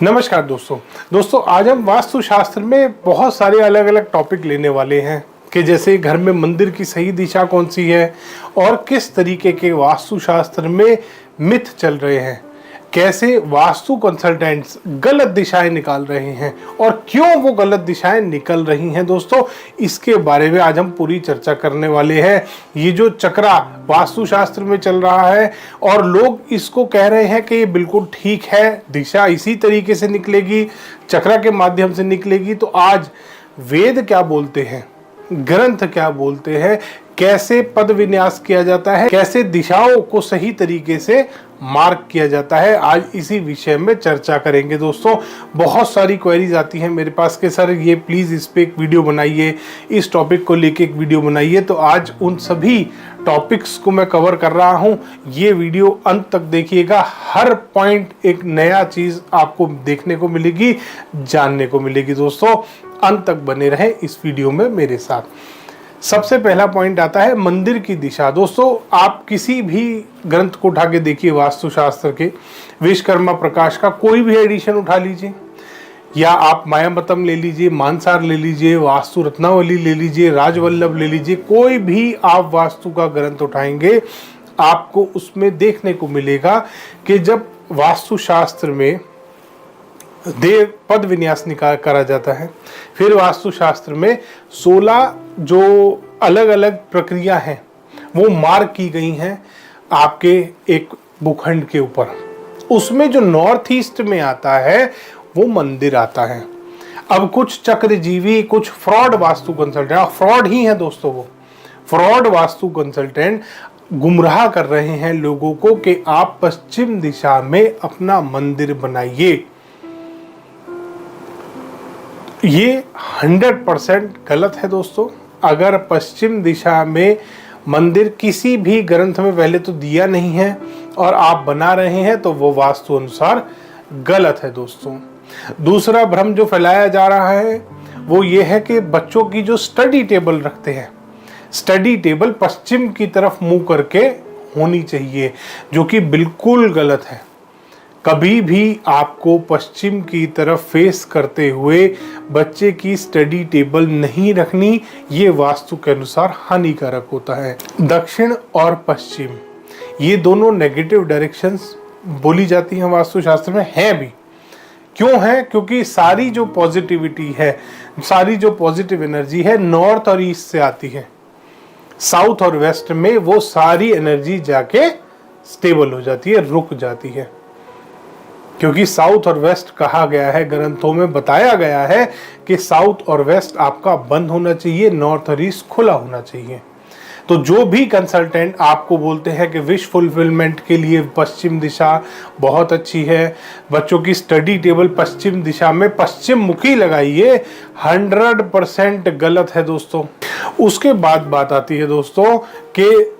नमस्कार दोस्तों आज हम वास्तुशास्त्र में बहुत सारे अलग अलग टॉपिक लेने वाले हैं कि जैसे घर में मंदिर की सही दिशा कौन सी है और किस तरीके के वास्तुशास्त्र में मिथ चल रहे हैं, कैसे वास्तु कंसल्टेंट्स गलत दिशाएं निकाल रहे हैं और क्यों वो गलत दिशाएं निकल रही हैं। दोस्तों इसके बारे में आज हम पूरी चर्चा करने वाले हैं। ये जो चक्रा वास्तुशास्त्र में चल रहा है और लोग इसको कह रहे हैं कि ये बिल्कुल ठीक है, दिशा इसी तरीके से निकलेगी, चक्रा के माध्यम से निकलेगी। तो आज वेद क्या बोलते हैं, ग्रंथ क्या बोलते हैं, कैसे पद विन्यास किया जाता है, कैसे दिशाओं को सही तरीके से मार्क किया जाता है, आज इसी विषय में चर्चा करेंगे। दोस्तों बहुत सारी क्वेरीज आती हैं मेरे पास कि सर ये प्लीज़ इस पे एक वीडियो बनाइए, इस टॉपिक को लेके एक वीडियो बनाइए। तो आज उन सभी टॉपिक्स को मैं कवर कर रहा हूं। ये वीडियो अंत तक देखिएगा, हर पॉइंट एक नया चीज़ आपको देखने को मिलेगी, जानने को मिलेगी। दोस्तों अंत तक बने रहें इस वीडियो में मेरे साथ। सबसे पहला पॉइंट आता है मंदिर की दिशा। दोस्तों आप किसी भी ग्रंथ को उठा के देखिए, वास्तुशास्त्र के विश्वकर्मा प्रकाश का कोई भी एडिशन उठा लीजिए, या आप मायामतम ले लीजिए, मानसार ले लीजिए, वास्तु रत्नावली ले लीजिए, राजवल्लभ ले लीजिए, कोई भी आप वास्तु का ग्रंथ उठाएंगे आपको उसमें देखने को मिलेगा कि जब वास्तुशास्त्र में देव पद विन्यास निकाल करा जाता है, फिर वास्तुशास्त्र में 16 जो अलग अलग प्रक्रिया हैं वो मार्क की गई हैं आपके एक भूखंड के ऊपर। उसमें जो नॉर्थ ईस्ट में आता है वो मंदिर आता है। अब कुछ चक्रजीवी, कुछ फ्रॉड वास्तु कंसल्टेंट, फ्रॉड ही है दोस्तों, वो फ्रॉड वास्तु कंसल्टेंट गुमराह कर रहे हैं लोगों को कि आप पश्चिम दिशा में अपना मंदिर बनाइए। ये 100% गलत है दोस्तों। अगर पश्चिम दिशा में मंदिर किसी भी ग्रंथ में पहले तो दिया नहीं है और आप बना रहे हैं तो वो वास्तु अनुसार गलत है दोस्तों। दूसरा भ्रम जो फैलाया जा रहा है वो ये है कि बच्चों की जो स्टडी टेबल रखते हैं, स्टडी टेबल पश्चिम की तरफ मुंह करके होनी चाहिए, जो कि बिल्कुल गलत है। कभी भी आपको पश्चिम की तरफ फेस करते हुए बच्चे की स्टडी टेबल नहीं रखनी, ये वास्तु के अनुसार हानिकारक होता है। दक्षिण और पश्चिम ये दोनों नेगेटिव डायरेक्शंस बोली जाती हैं वास्तुशास्त्र में, हैं भी। क्यों है? क्योंकि सारी जो पॉजिटिविटी है, सारी जो पॉजिटिव एनर्जी है नॉर्थ और ईस्ट से आती है। साउथ और वेस्ट में वो सारी एनर्जी जाके स्टेबल हो जाती है, रुक जाती है। क्योंकि साउथ और वेस्ट कहा गया है, ग्रंथों में बताया गया है कि साउथ और वेस्ट आपका बंद होना चाहिए, नॉर्थ और ईस्ट खुला होना चाहिए। तो जो भी कंसल्टेंट आपको बोलते हैं कि विश फुलफिलमेंट के लिए पश्चिम दिशा बहुत अच्छी है, बच्चों की स्टडी टेबल पश्चिम दिशा में पश्चिम मुखी लगाइए, 100% गलत है दोस्तों। उसके बाद बात आती है दोस्तों कि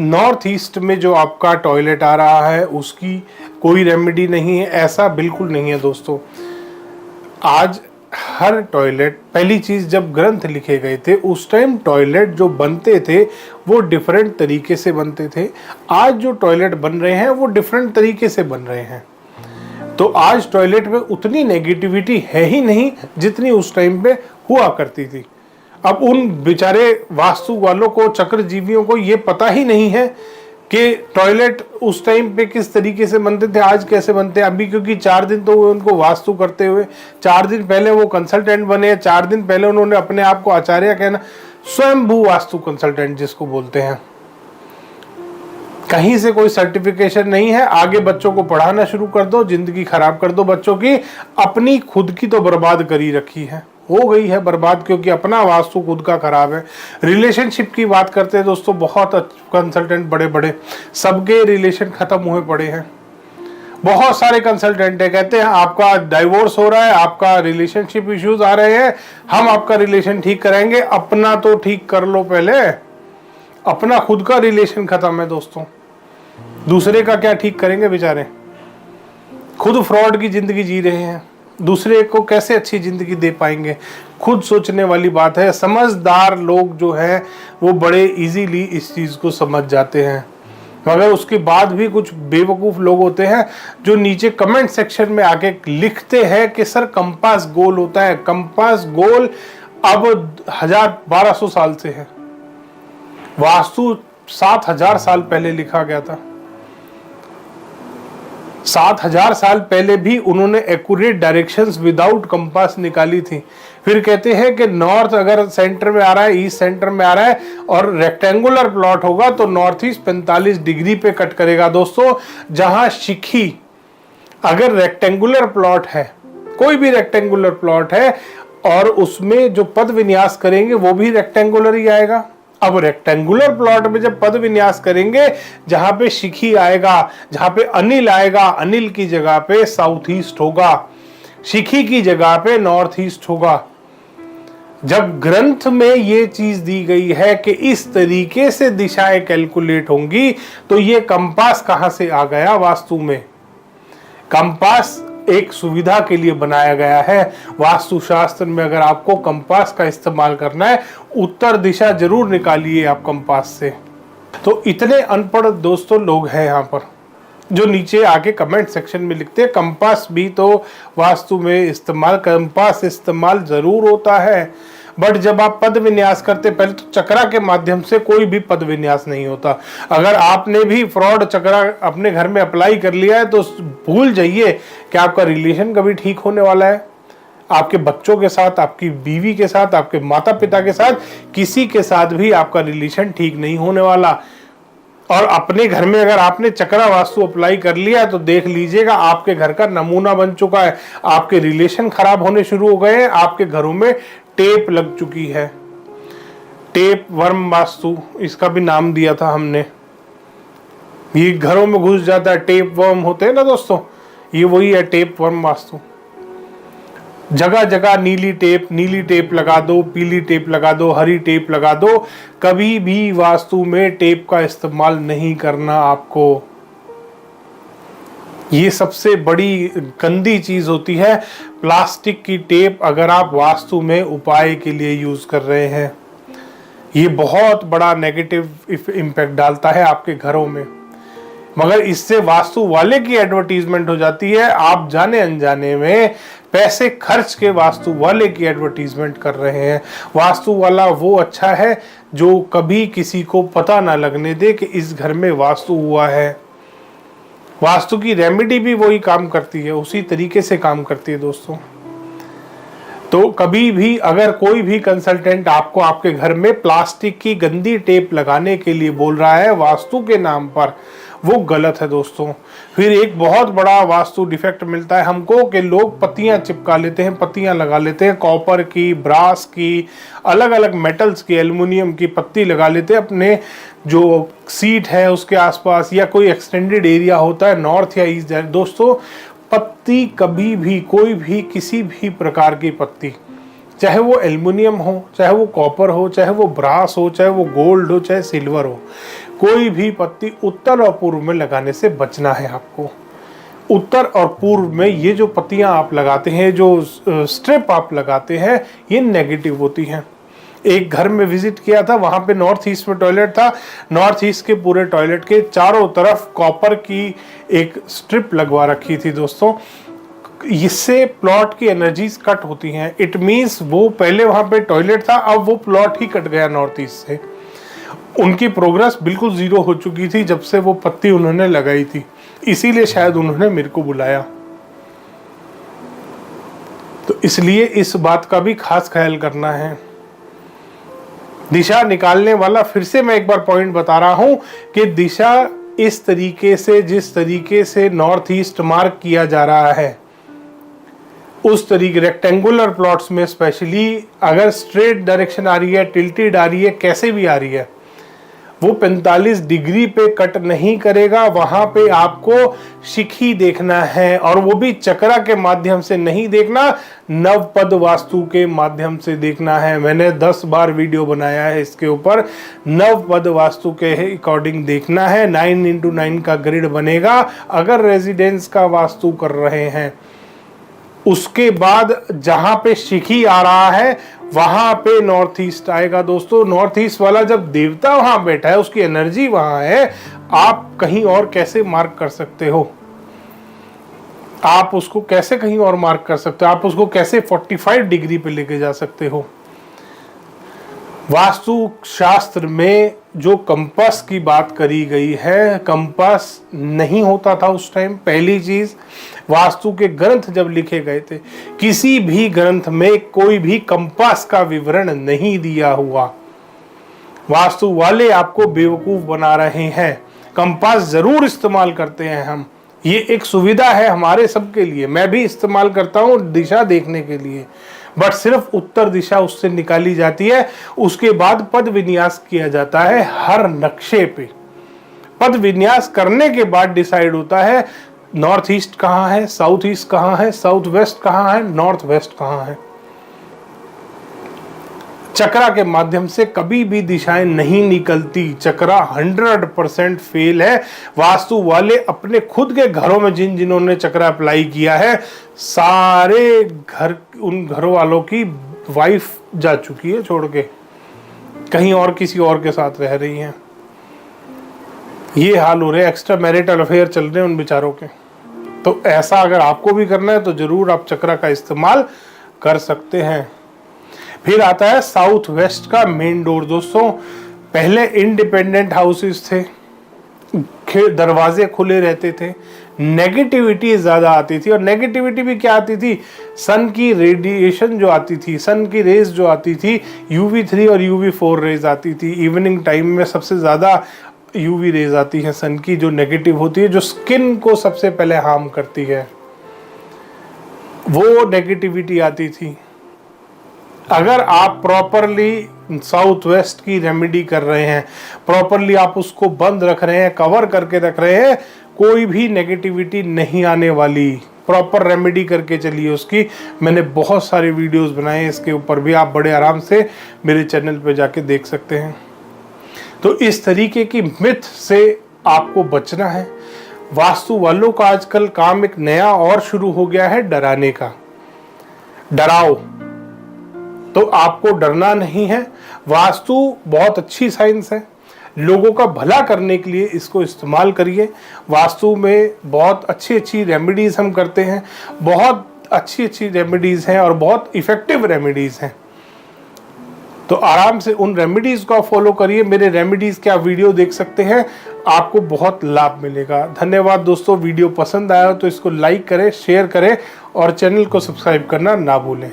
नॉर्थ ईस्ट में जो आपका टॉयलेट आ रहा है उसकी कोई रेमेडी नहीं है, ऐसा बिल्कुल नहीं है दोस्तों। आज हर टॉयलेट, पहली चीज जब ग्रंथ लिखे गए थे उस टाइम टॉयलेट जो बनते थे वो डिफरेंट तरीके से बनते थे। आज जो टॉयलेट बन रहे हैं वो डिफरेंट तरीके से बन रहे हैं। तो आज टॉयलेट में उतनी नेगेटिविटी है ही नहीं जितनी उस टाइम पे हुआ करती थी। अब उन बेचारे वास्तु वालों को, चक्रजीवियों को ये पता ही नहीं है कि टॉयलेट उस टाइम पे किस तरीके से बनते थे, आज कैसे बनते हैं। अभी क्योंकि 4 दिन तो उनको वास्तु करते हुए, 4 दिन पहले वो कंसल्टेंट बने, 4 दिन पहले उन्होंने अपने आप को आचार्य कहना, स्वयंभू वास्तु कंसल्टेंट जिसको बोलते हैं। कहीं से कोई सर्टिफिकेशन नहीं है, आगे बच्चों को पढ़ाना शुरू कर दो, जिंदगी खराब कर दो बच्चों की, अपनी खुद की तो बर्बाद करी रखी है, हो गई है बर्बाद, क्योंकि अपना वास्तु खुद का खराब है। रिलेशनशिप की बात करते हैं दोस्तों, बहुत कंसल्टेंट बड़े बड़े सबके रिलेशन खत्म हुए पड़े हैं। बहुत सारे कंसल्टेंट है, कहते हैं आपका डाइवोर्स हो रहा है, आपका रिलेशनशिप इश्यूज आ रहे हैं, हम आपका रिलेशन ठीक कराएंगे। अपना तो ठीक कर लो पहले, अपना खुद का रिलेशन खत्म है दोस्तों, दूसरे का क्या ठीक करेंगे बेचारे। खुद फ्रॉड की जिंदगी जी रहे हैं, दूसरे को कैसे अच्छी जिंदगी दे पाएंगे। खुद सोचने वाली बात है। समझदार लोग जो हैं वो बड़े इजीली इस चीज़ को समझ जाते हैं मगर उसके बाद भी कुछ बेवकूफ़ लोग होते हैं जो नीचे कमेंट सेक्शन में आके लिखते हैं कि सर कंपास गोल होता है। कंपास गोल अब 1200 साल से है। वास्तु 7000 साल पहले लिखा गया था। 7000 साल पहले भी उन्होंने एक्यूरेट डायरेक्शंस विदाउट कंपास निकाली थी। फिर कहते हैं कि नॉर्थ अगर सेंटर में आ रहा है, ईस्ट सेंटर में आ रहा है और रेक्टेंगुलर प्लॉट होगा तो नॉर्थ ईस्ट 45 डिग्री पे कट करेगा। दोस्तों, जहां शिखी अगर रेक्टेंगुलर प्लॉट है, कोई भी रेक्टेंगुलर प्लॉट है और उसमें जो पद विन्यास करेंगे वो भी रेक्टेंगुलर ही आएगा। अब रेक्टेंगुलर प्लॉट में जब पद विन्यास करेंगे, जहां पे शिखी आएगा, जहां पे अनिल आएगा, अनिल की जगह पे साउथ ईस्ट होगा, शिखी की जगह पे नॉर्थ ईस्ट होगा। जब ग्रंथ में ये चीज दी गई है कि इस तरीके से दिशाएं कैलकुलेट होंगी, तो ये कंपास कहां से आ गया वास्तु में? कंपास एक सुविधा के लिए बनाया गया है। वास्तुशास्त्र में अगर आपको कंपास का इस्तेमाल करना है, उत्तर दिशा जरूर निकालिए आप कंपास से। तो इतने अनपढ़ दोस्तों लोग हैं यहाँ पर जो नीचे आके कमेंट सेक्शन में लिखते हैं कंपास भी तो वास्तु में इस्तेमाल, कंपास इस्तेमाल जरूर होता है, बट जब आप पद विन्यास करते, पहले तो चक्रा के माध्यम से कोई भी पद विन्यास नहीं होता। अगर आपने भी फ्रॉड चक्रा अपने घर में अप्लाई कर लिया है तो भूल जाइए कि आपका रिलेशन कभी ठीक होने वाला है। आपके बच्चों के साथ, आपकी बीवी के साथ, आपके माता पिता के साथ, किसी के साथ भी आपका रिलेशन ठीक नहीं होने वाला। और अपने घर में अगर आपने चक्रा वास्तु अप्लाई कर लिया तो देख लीजिएगा आपके घर का नमूना बन चुका है। आपके रिलेशन खराब होने शुरू हो गए हैं, आपके घरों में टेप लग चुकी है। टेप वर्म वास्तु इसका भी नाम दिया था हमने। ये घरों में घुस जाता है, टेप वर्म होते हैं ना दोस्तों, ये वही है टेप वर्म वास्तु। जगह जगह नीली टेप लगा दो, पीली टेप लगा दो, हरी टेप लगा दो। कभी भी वास्तु में टेप का इस्तेमाल नहीं करना आपको। ये सबसे बड़ी गंदी चीज होती है, प्लास्टिक की टेप अगर आप वास्तु में उपाय के लिए यूज कर रहे हैं। ये बहुत बड़ा नेगेटिव इम्पैक्ट डालता है आपके घरों में, मगर इससे वास्तु वाले की एडवर्टीजमेंट हो जाती है। आप जाने अनजाने में पैसे खर्च के वास्तु वाले की एडवर्टीजमेंट कर रहे हैं। वास्तु वाला वो अच्छा है जो कभी किसी को पता ना लगने दे कि इस घर में वास्तु हुआ है। वास्तु की रेमेडी भी वही काम करती है, उसी तरीके से काम करती है दोस्तों। तो कभी भी अगर कोई भी कंसल्टेंट आपको आपके घर में प्लास्टिक की गंदी टेप लगाने के लिए बोल रहा है वास्तु के नाम पर, वो गलत है दोस्तों। फिर एक बहुत बड़ा वास्तु डिफेक्ट मिलता है हमको कि लोग पत्तियां चिपका लेते हैं, पत्तियां लगा लेते हैं, कॉपर की, ब्रास की, अलग अलग मेटल्स की, एल्युमिनियम की पत्ती लगा लेते हैं अपने जो सीट है उसके आसपास, या कोई एक्सटेंडेड एरिया होता है नॉर्थ या ईस्ट। दोस्तों, पत्ती कभी भी, कोई भी, किसी भी प्रकार की पत्ती, चाहे वो एल्युमिनियम हो, चाहे वो कॉपर हो, चाहे वो ब्रास हो, चाहे वो गोल्ड हो, चाहे सिल्वर हो, कोई भी पत्ती उत्तर और पूर्व में लगाने से बचना है आपको। उत्तर और पूर्व में ये जो पत्तियां आप लगाते हैं, जो स्ट्रिप आप लगाते हैं, ये नेगेटिव होती हैं। एक घर में विजिट किया था, वहां पे नॉर्थ ईस्ट में टॉयलेट था। नॉर्थ ईस्ट के पूरे टॉयलेट के चारों तरफ कॉपर की एक स्ट्रिप लगवा रखी थी दोस्तों। इससे प्लॉट की एनर्जीज कट होती हैं। इट मीन्स वो पहले वहां पे टॉयलेट था, अब वो प्लॉट ही कट गया नॉर्थ ईस्ट से। उनकी प्रोग्रेस बिल्कुल जीरो हो चुकी थी जब से वो पत्ती उन्होंने लगाई थी। इसीलिए शायद उन्होंने मेरे को बुलाया। तो इसलिए इस बात का भी खास ख्याल करना है। दिशा निकालने वाला, फिर से मैं एक बार पॉइंट बता रहा हूं कि दिशा इस तरीके से, जिस तरीके से नॉर्थ ईस्ट मार्क किया जा रहा है, उस तरीके रेक्टेंगुलर प्लॉट्स में स्पेशली अगर स्ट्रेट डायरेक्शन आ रही है, टिल्टेड आ रही है, कैसे भी आ रही है, वो 45 डिग्री पे कट नहीं करेगा। वहां पे आपको शिखी देखना है, और वो भी चक्रा के माध्यम से नहीं देखना, नवपद वास्तु के माध्यम से देखना है। मैंने 10 बार वीडियो बनाया है इसके ऊपर। नवपद वास्तु के अकॉर्डिंग देखना है। 9x9 का ग्रिड बनेगा अगर रेजिडेंस का वास्तु कर रहे हैं। उसके बाद जहां पे शिखी आ रहा है वहां पे नॉर्थ ईस्ट आएगा दोस्तों। नॉर्थ ईस्ट वाला जब देवता वहां बैठा है, उसकी एनर्जी वहां है, आप कहीं और कैसे मार्क कर सकते हो? आप उसको कैसे कहीं और मार्क कर सकते हो? आप उसको कैसे 45 डिग्री पे लेके जा सकते हो? वास्तु शास्त्र में जो कंपास की बात करी गई है, कंपास नहीं होता था उस टाइम। पहली चीज, वास्तु के ग्रंथ जब लिखे गए थे, किसी भी ग्रंथ में कोई भी कंपास का विवरण नहीं दिया हुआ। वास्तु वाले आपको बेवकूफ बना रहे हैं। कंपास जरूर इस्तेमाल करते हैं हम, ये एक सुविधा है हमारे सबके लिए। मैं भी इस्तेमाल करता हूँ दिशा देखने के लिए, बट सिर्फ उत्तर दिशा उससे निकाली जाती है। उसके बाद पद विन्यास किया जाता है हर नक्शे पे। पद विन्यास करने के बाद डिसाइड होता है नॉर्थ ईस्ट कहाँ है, साउथ ईस्ट कहाँ है, साउथ वेस्ट कहाँ है, नॉर्थ वेस्ट कहाँ है। चक्रा के माध्यम से कभी भी दिशाएं नहीं निकलती। चक्रा 100% फेल है। वास्तु वाले अपने खुद के घरों में जिन्होंने चक्रा अप्लाई किया है, सारे घर, उन घरों वालों की वाइफ जा चुकी है छोड़ के, कहीं और किसी और के साथ रह रही हैं। ये हाल हो रहे हैं, एक्स्ट्रा मैरिटल अफेयर चल रहे हैं उन बेचारों के। तो ऐसा अगर आपको भी करना है तो जरूर आप चक्रा का इस्तेमाल कर सकते हैं। फिर आता है साउथ वेस्ट का मेन डोर दोस्तों। पहले इंडिपेंडेंट हाउसेस थे, दरवाजे खुले रहते थे, नेगेटिविटी ज्यादा आती थी। और नेगेटिविटी भी क्या आती थी? सन की रेडिएशन जो आती थी, सन की रेज जो आती थी, UV3 और UV4 रेज आती थी। इवनिंग टाइम में सबसे ज्यादा UV रेज आती है सन की, जो नेगेटिव होती है, जो स्किन को सबसे पहले हार्म करती है, वो नेगेटिविटी आती थी। अगर आप प्रॉपरली साउथ वेस्ट की रेमेडी कर रहे हैं, प्रॉपरली आप उसको बंद रख रहे हैं, कवर करके रख रहे हैं, कोई भी नेगेटिविटी नहीं आने वाली। प्रॉपर रेमेडी करके चलिए उसकी। मैंने बहुत सारे वीडियोस बनाए हैं इसके ऊपर भी, आप बड़े आराम से मेरे चैनल पे जाके देख सकते हैं। तो इस तरीके की मिथ से आपको बचना है। वास्तु वालों का आजकल काम एक नया और शुरू हो गया है, डराने का। डराओ, तो आपको डरना नहीं है। वास्तु बहुत अच्छी साइंस है, लोगों का भला करने के लिए इसको इस्तेमाल करिए। वास्तु में बहुत अच्छी अच्छी रेमेडीज हम करते हैं, बहुत अच्छी अच्छी रेमेडीज हैं और बहुत इफेक्टिव रेमेडीज हैं। तो आराम से उन रेमेडीज को फॉलो करिए। मेरे रेमेडीज के आप वीडियो देख सकते हैं, आपको बहुत लाभ मिलेगा। धन्यवाद दोस्तों। वीडियो पसंद आया तो इसको लाइक करें, शेयर करें और चैनल को सब्सक्राइब करना ना भूलें।